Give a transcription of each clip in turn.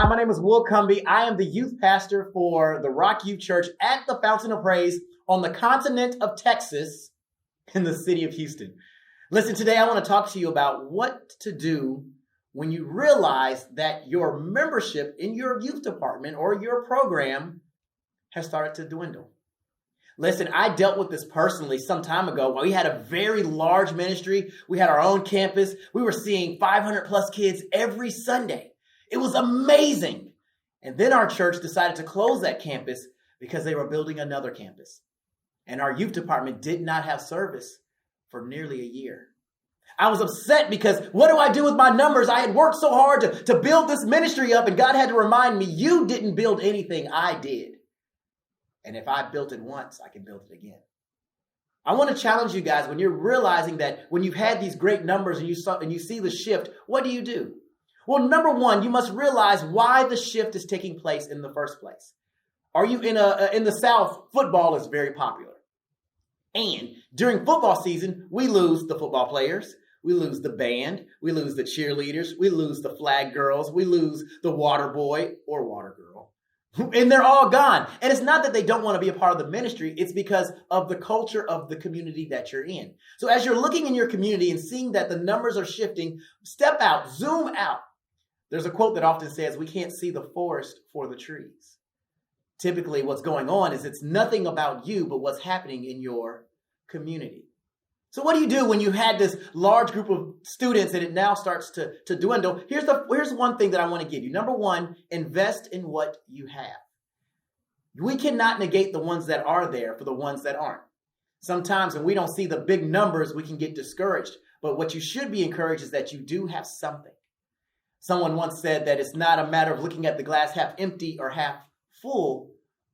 Hi, my name is Cumby. I am the youth pastor for the Rock Youth Church at the Fountain of Praise on the continent of Texas in the city of Houston. Listen, today I want to talk to you about what to do when you realize that your membership in your youth department or your program has started to dwindle. Listen, I dealt with this personally some time ago. We had a very large ministry. We had our own campus. We were seeing 500 plus kids every Sunday. It was amazing. And then our church decided to close that campus because they were building another campus. And our youth department did not have service for nearly a year. I was upset because what do I do with my numbers? I had worked so hard to build this ministry up, and God had to remind me, you didn't build anything, I did. And if I built it once, I can build it again. I want to challenge you guys when you're realizing that when you've had these great numbers and you see the shift, what do? Well, number one, you must realize why the shift is taking place in the first place. Are you in the South? Football is very popular. And during football season, we lose the football players. We lose the band. We lose the cheerleaders. We lose the flag girls. We lose the water boy or water girl. And they're all gone. And it's not that they don't want to be a part of the ministry. It's because of the culture of the community that you're in. So as you're looking in your community and seeing that the numbers are shifting, step out, zoom out. There's a quote that often says, we can't see the forest for the trees. Typically, what's going on is it's nothing about you, but what's happening in your community. So what do you do when you had this large group of students and it now starts to dwindle? Here's one thing that I want to give you. Number one, invest in what you have. We cannot negate the ones that are there for the ones that aren't. Sometimes when we don't see the big numbers, we can get discouraged. But what you should be encouraged is that you do have something. Someone once said that it's not a matter of looking at the glass half empty or half full,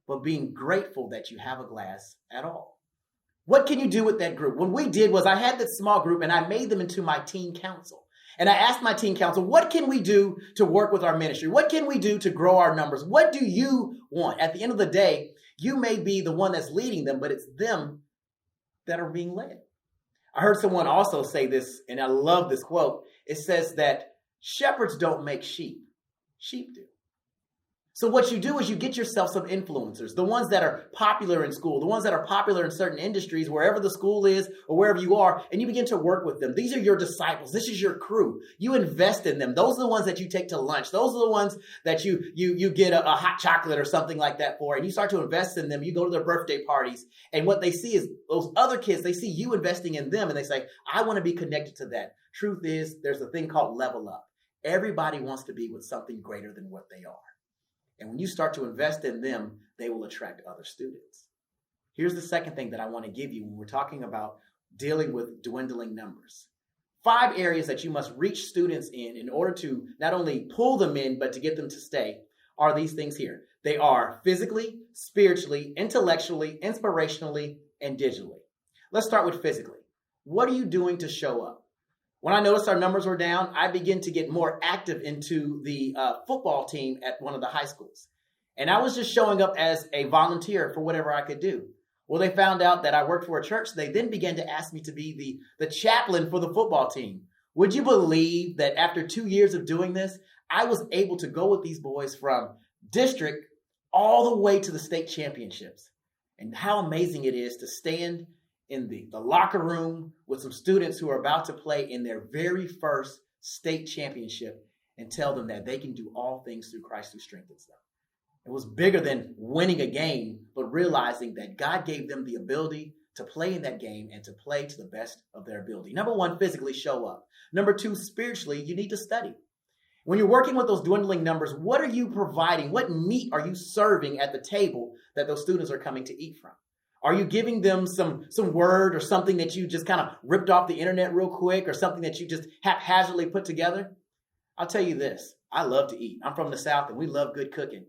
but being grateful that you have a glass at all. What can you do with that group? What we did was I had this small group and I made them into my teen council. And I asked my teen council, what can we do to work with our ministry? What can we do to grow our numbers? What do you want? At the end of the day, you may be the one that's leading them, but it's them that are being led. I heard someone also say this, and I love this quote. It says that shepherds don't make sheep. Sheep do. So what you do is you get yourself some influencers, the ones that are popular in school, the ones that are popular in certain industries, wherever the school is or wherever you are, and you begin to work with them. These are your disciples. This is your crew. You invest in them. Those are the ones that you take to lunch. Those are the ones that you get a hot chocolate or something like that for, and you start to invest in them. You go to their birthday parties, and what they see is those other kids, they see you investing in them, and they say, I want to be connected to that. Truth is, there's a thing called level up. Everybody wants to be with something greater than what they are. And when you start to invest in them, they will attract other students. Here's the second thing that I want to give you when we're talking about dealing with dwindling numbers. 5 areas that you must reach students in order to not only pull them in, but to get them to stay are these things here. They are physically, spiritually, intellectually, inspirationally, and digitally. Let's start with physically. What are you doing to show up? When I noticed our numbers were down, I began to get more active into the football team at one of the high schools. And I was just showing up as a volunteer for whatever I could do. Well, they found out that I worked for a church. They then began to ask me to be the chaplain for the football team. Would you believe that after 2 years of doing this, I was able to go with these boys from district all the way to the state championships? And how amazing it is to stand in the locker room with some students who are about to play in their very first state championship and tell them that they can do all things through Christ who strengthens them. It was bigger than winning a game, but realizing that God gave them the ability to play in that game and to play to the best of their ability. Number one, physically show up. Number two, spiritually, you need to study. When you're working with those dwindling numbers, what are you providing? What meat are you serving at the table that those students are coming to eat from? Are you giving them some word or something that you just kind of ripped off the internet real quick or something that you just haphazardly put together? I'll tell you this. I love to eat. I'm from the South and we love good cooking.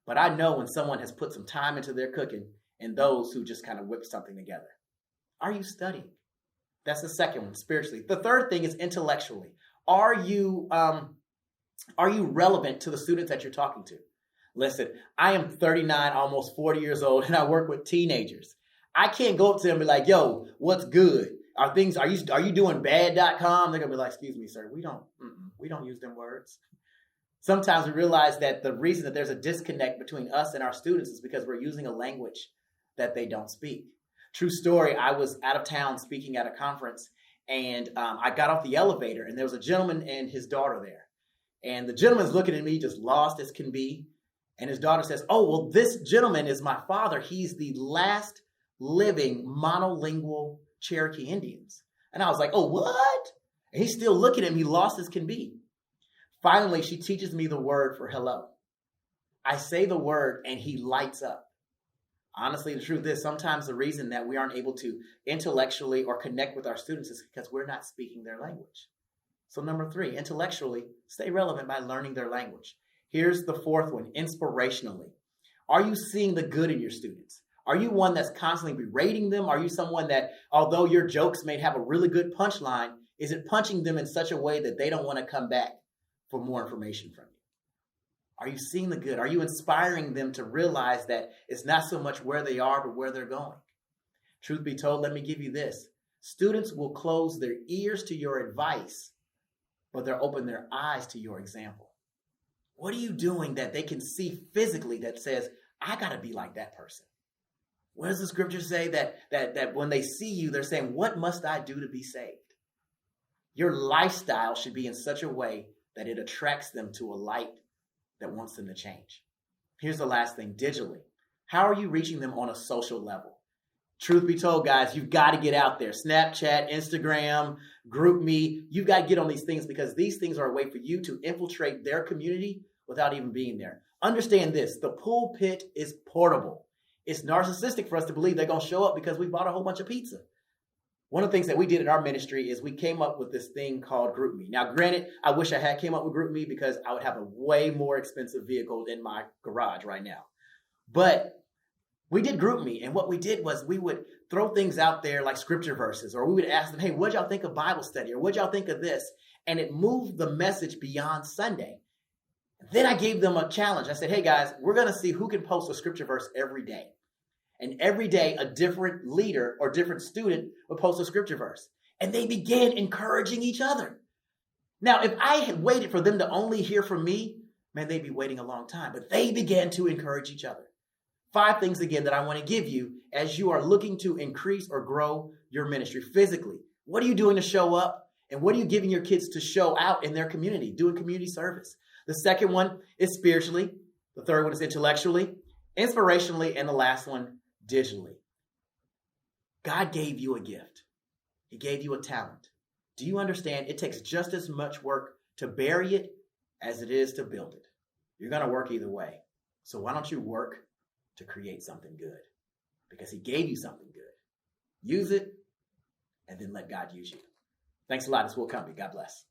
But I know when someone has put some time into their cooking and those who just kind of whip something together. Are you studying? That's the second one, spiritually. The third thing is intellectually. Are you relevant to the students that you're talking to? Listen, I am 39, almost 40 years old, and I work with teenagers. I can't go up to them and be like, yo, what's good? Are you doing bad.com? They're going to be like, excuse me, sir, we don't use them words. Sometimes we realize that the reason that there's a disconnect between us and our students is because we're using a language that they don't speak. True story, I was out of town speaking at a conference, and I got off the elevator, and there was a gentleman and his daughter there. And the gentleman's looking at me just lost as can be. And his daughter says, "Oh, well, this gentleman is my father. He's the last living monolingual Cherokee Indians." And I was like, "Oh, what?" And he's still looking at me lost as can be. Finally, she teaches me the word for hello. I say the word and he lights up. Honestly, the truth is sometimes the reason that we aren't able to intellectually or connect with our students is because we're not speaking their language. So number 3, intellectually, stay relevant by learning their language. Here's the 4th one, inspirationally. Are you seeing the good in your students? Are you one that's constantly berating them? Are you someone that, although your jokes may have a really good punchline, is it punching them in such a way that they don't want to come back for more information from you? Are you seeing the good? Are you inspiring them to realize that it's not so much where they are, but where they're going? Truth be told, let me give you this. Students will close their ears to your advice, but they'll open their eyes to your example. What are you doing that they can see physically that says, I got to be like that person? What does the scripture say that when they see you, they're saying, what must I do to be saved? Your lifestyle should be in such a way that it attracts them to a light that wants them to change. Here's the last thing, digitally. How are you reaching them on a social level? Truth be told, guys, you've got to get out there. Snapchat, Instagram, GroupMe. You've got to get on these things because these things are a way for you to infiltrate their community without even being there. Understand this. The pulpit is portable. It's narcissistic for us to believe they're going to show up because we bought a whole bunch of pizza. One of the things that we did in our ministry is we came up with this thing called GroupMe. Now, granted, I wish I had came up with GroupMe because I would have a way more expensive vehicle in my garage right now. But we did GroupMe, and what we did was we would throw things out there like scripture verses, or we would ask them, hey, what'd y'all think of Bible study, or what'd y'all think of this? And it moved the message beyond Sunday. Then I gave them a challenge. I said, hey, guys, we're going to see who can post a scripture verse every day. And every day, a different leader or different student would post a scripture verse. And they began encouraging each other. Now, if I had waited for them to only hear from me, man, they'd be waiting a long time. But they began to encourage each other. 5 things, again, that I want to give you as you are looking to increase or grow your ministry physically. What are you doing to show up? And what are you giving your kids to show out in their community, doing community service? The second one is spiritually. The third one is intellectually, inspirationally, and the last one, digitally. God gave you a gift. He gave you a talent. Do you understand? It takes just as much work to bury it as it is to build it. You're going to work either way. So why don't you work to create something good? Because he gave you something good. Use it and then let God use you. Thanks a lot. It's Cumby. God bless.